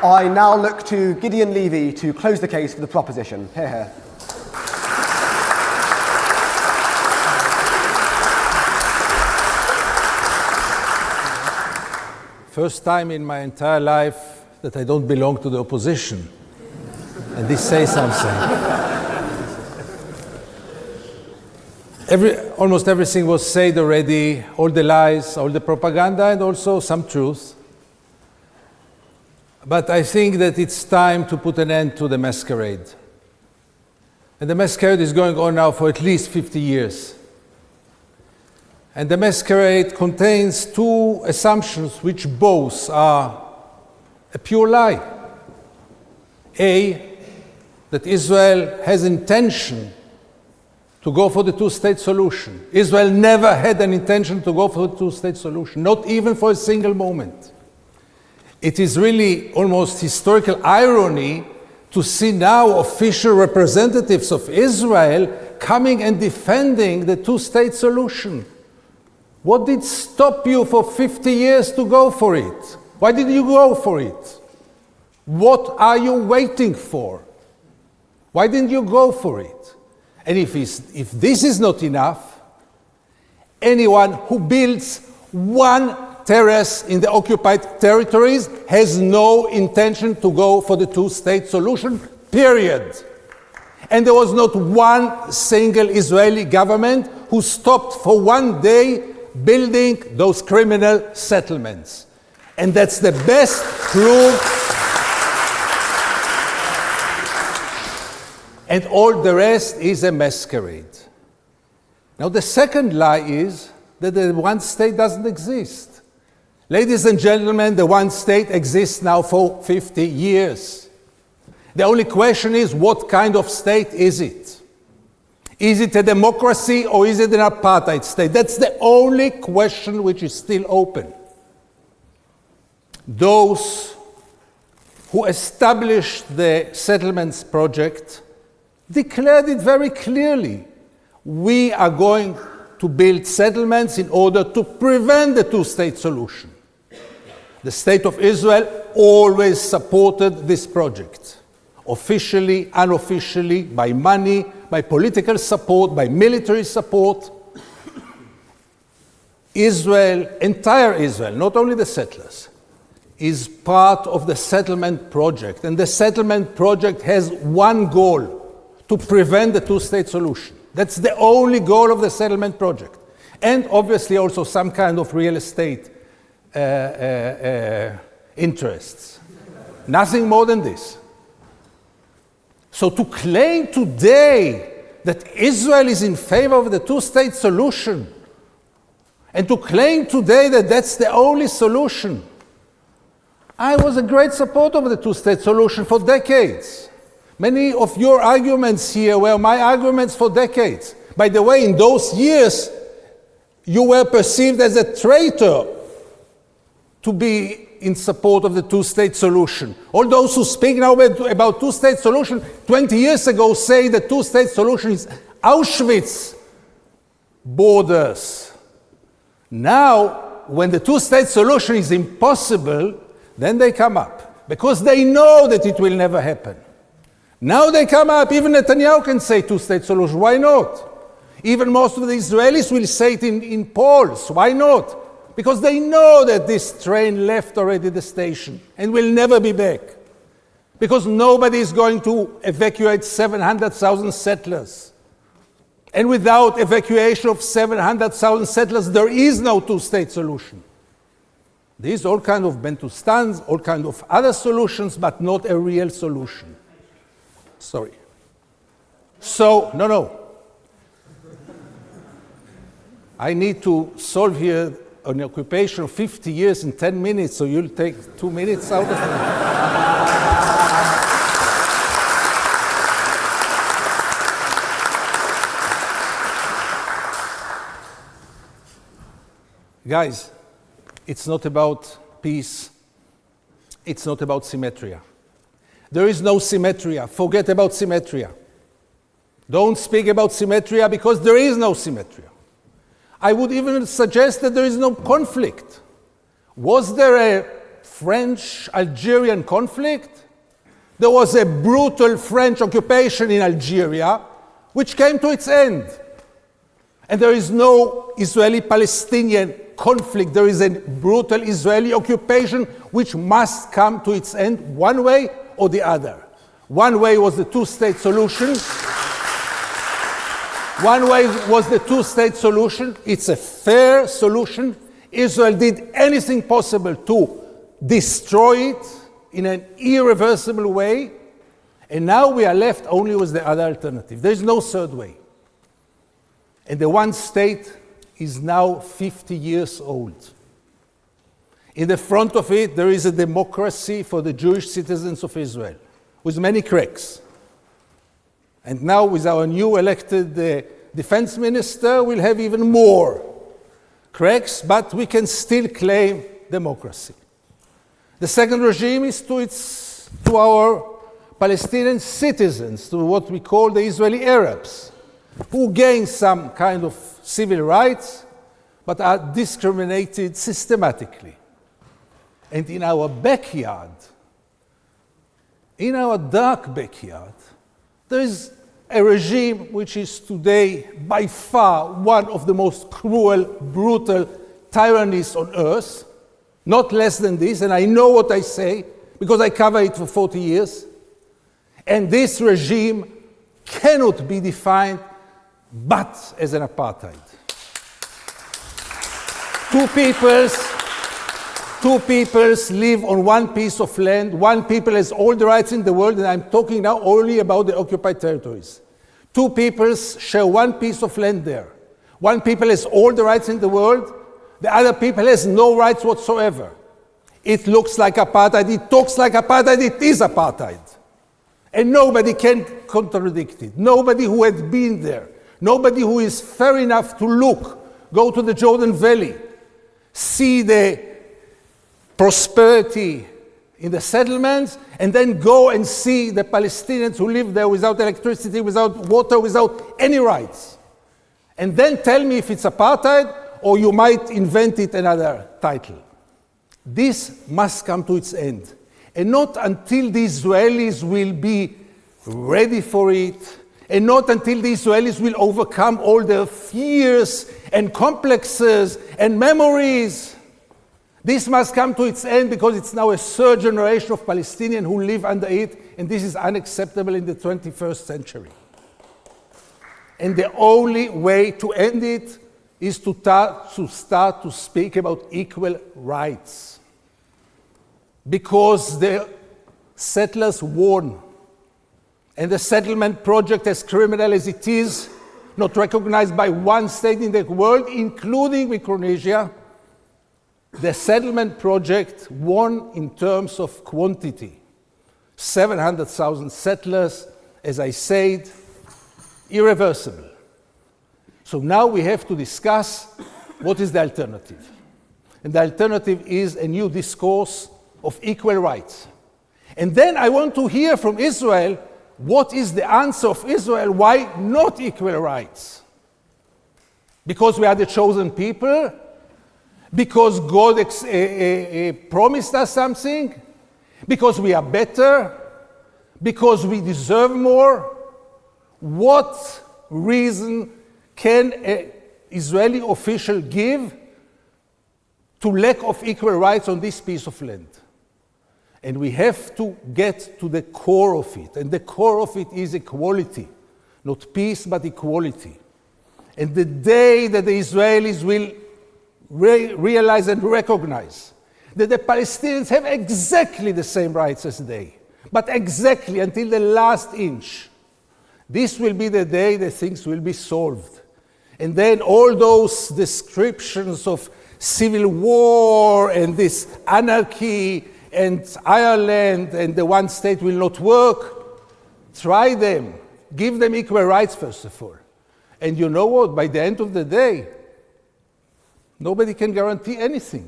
I now look to Gideon Levy to close the case for the proposition. Hear, hear. First time in my entire life that I don't belong to the opposition. And this says something. Almost everything was said already, all the lies, all the propaganda, and also some truth. But I think that it's time to put an end to the masquerade. And the masquerade is going on now for at least 50 years. And the masquerade contains two assumptions which both are a pure lie. A, that Israel has intention to go for the two-state solution. Israel never had an intention to go for the two-state solution, not even for a single moment. It is really almost historical irony to see now official representatives of Israel coming and defending the two-state solution. What did stop you for 50 years to go for it? Why did you go for it? What are you waiting for? Why didn't you go for it? And if this is not enough, anyone who builds one terrace in the occupied territories has no intention to go for the two-state solution, period. And there was not one single Israeli government who stopped for one day building those criminal settlements. And that's the best proof. And all the rest is a masquerade. Now, the second lie is that the one state doesn't exist. Ladies and gentlemen, the one state exists now for 50 years. The only question is, what kind of state is it? Is it a democracy or is it an apartheid state? That's the only question which is still open. Those who established the settlements project declared it very clearly. We are going to build settlements in order to prevent the two-state solution. The State of Israel always supported this project, officially, unofficially, by money, by political support, by military support. Israel, entire Israel, not only the settlers, is part of the settlement project. And the settlement project has one goal: to prevent the two-state solution. That's the only goal of the settlement project. And obviously also some kind of real estate interests. Nothing more than this. So to claim today that Israel is in favor of the two-state solution, and to claim today that that's the only solution. I was a great supporter of the two-state solution for decades. Many of your arguments here were my arguments for decades. By the way, in those years, you were perceived as a traitor to be in support of the two-state solution. All those who speak now about two-state solution 20 years ago say the two-state solution is Auschwitz borders. Now, when the two-state solution is impossible, then they come up, because they know that it will never happen. Now they come up. Even Netanyahu can say two-state solution. Why not? Even most of the Israelis will say it in polls. Why not? Because they know that this train left already the station and will never be back. Because nobody is going to evacuate 700,000 settlers. And without evacuation of 700,000 settlers, there is no two-state solution. There is all kind of Bentustans, all kind of other solutions, but not a real solution. Sorry. So, no. I need to solve here an occupation of 50 years in 10 minutes, so you'll take 2 minutes out of me. Guys, it's not about peace. It's not about symmetry. There is no symmetry. Forget about symmetry. Don't speak about symmetry, because there is no symmetry. I would even suggest that there is no conflict. Was there a French-Algerian conflict, there was a brutal French occupation in Algeria, which came to its end. And there is no Israeli-Palestinian conflict. There is a brutal Israeli occupation which must come to its end one way or the other. One way was the two-state solution. One way was the two-state solution. It's a fair solution. Israel did anything possible to destroy it in an irreversible way. And now we are left only with the other alternative. There is no third way. And the one state is now 50 years old. In the front of it, there is a democracy for the Jewish citizens of Israel, with many cracks. And now with our new elected defense minister, we'll have even more cracks, but we can still claim democracy. The second regime is to our Palestinian citizens, to what we call the Israeli Arabs, who gain some kind of civil rights, but are discriminated systematically. And in our backyard, in our dark backyard, there is a regime which is today by far one of the most cruel, brutal tyrannies on earth, not less than this, and I know what I say because I cover it for 40 years. And this regime cannot be defined but as an apartheid. Two peoples live on one piece of land. One people has all the rights in the world, and I'm talking now only about the occupied territories. Two peoples share one piece of land there. One people has all the rights in the world. The other people has no rights whatsoever. It looks like apartheid. It talks like apartheid. It is apartheid. And nobody can contradict it. Nobody who had been there. Nobody who is fair enough to look, go to the Jordan Valley, see the prosperity in the settlements, and then go and see the Palestinians who live there without electricity, without water, without any rights. And then tell me if it's apartheid, or you might invent it another title. This must come to its end. And not until the Israelis will be ready for it, and not until the Israelis will overcome all their fears and complexes and memories. This must come to its end because it's now a third generation of Palestinians who live under it, and this is unacceptable in the 21st century. And the only way to end it is to start to speak about equal rights. Because the settlers won. And the settlement project, as criminal as it is, not recognized by one state in the world, including Micronesia, the settlement project won in terms of quantity. 700,000 settlers, as I said, irreversible. So now we have to discuss what is the alternative. And the alternative is a new discourse of equal rights. And then I want to hear from Israel, what is the answer of Israel? Why not equal rights? Because we are the chosen people? Because God promised us something? Because we are better? Because we deserve more? What reason can an Israeli official give to lack of equal rights on this piece of land? And we have to get to the core of it. And the core of it is equality. Not peace, but equality. And the day that the Israelis will realize and recognize that the Palestinians have exactly the same rights as they, but exactly until the last inch, this will be the day that things will be solved. And then all those descriptions of civil war and this anarchy and Ireland and the one state will not work, try them. Give them equal rights, first of all. And you know what? By the end of the day, nobody can guarantee anything.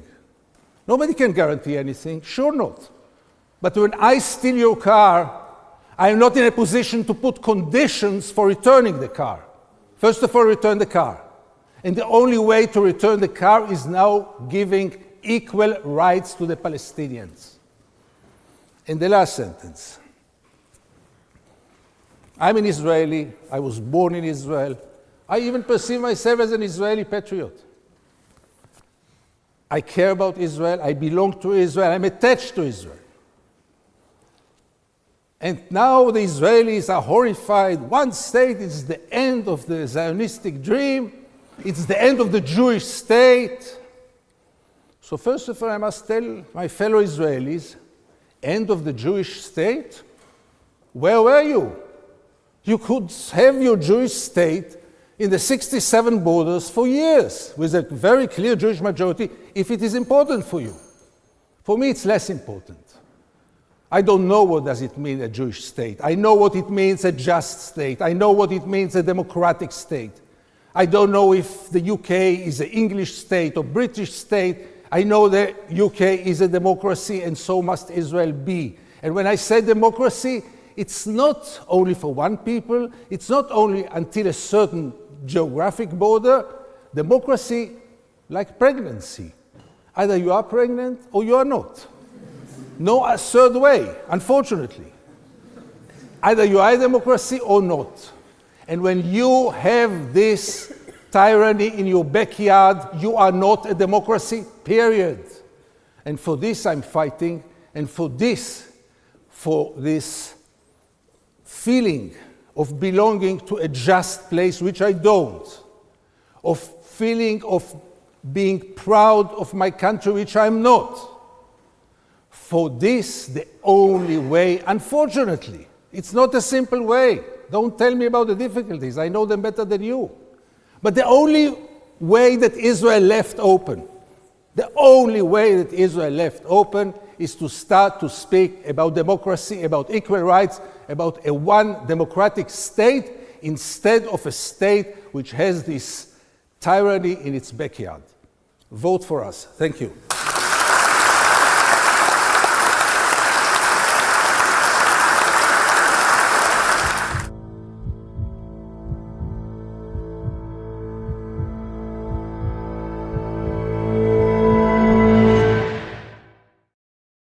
Nobody can guarantee anything, sure not. But when I steal your car, I am not in a position to put conditions for returning the car. First of all, return the car. And the only way to return the car is now giving equal rights to the Palestinians. And the last sentence. I'm an Israeli. I was born in Israel. I even perceive myself as an Israeli patriot. I care about Israel. I belong to Israel. I'm attached to Israel. And now the Israelis are horrified. One state is the end of the Zionistic dream. It's the end of the Jewish state. So first of all, I must tell my fellow Israelis, end of the Jewish state? Where were you? You could have your Jewish state in the 67 borders for years with a very clear Jewish majority if it is important for you. For me, it's less important. I don't know what does it mean a Jewish state. I know what it means a just state. I know what it means a democratic state. I don't know if the UK is an English state or British state. I know the UK is a democracy and so must Israel be. And when I say democracy, it's not only for one people. It's not only until a certain geographic border. Democracy, like pregnancy. Either you are pregnant or you are not. No third way, unfortunately. Either you are a democracy or not. And when you have this tyranny in your backyard, you are not a democracy, period. And for this I'm fighting, and for this feeling of belonging to a just place, which I don't, of feeling of being proud of my country, which I'm not. For this, the only way, unfortunately, it's not a simple way. Don't tell me about the difficulties. I know them better than you. But the only way that Israel left open, the only way that Israel left open is to start to speak about democracy, about equal rights, about a one democratic state instead of a state which has this tyranny in its backyard. Vote for us. Thank you.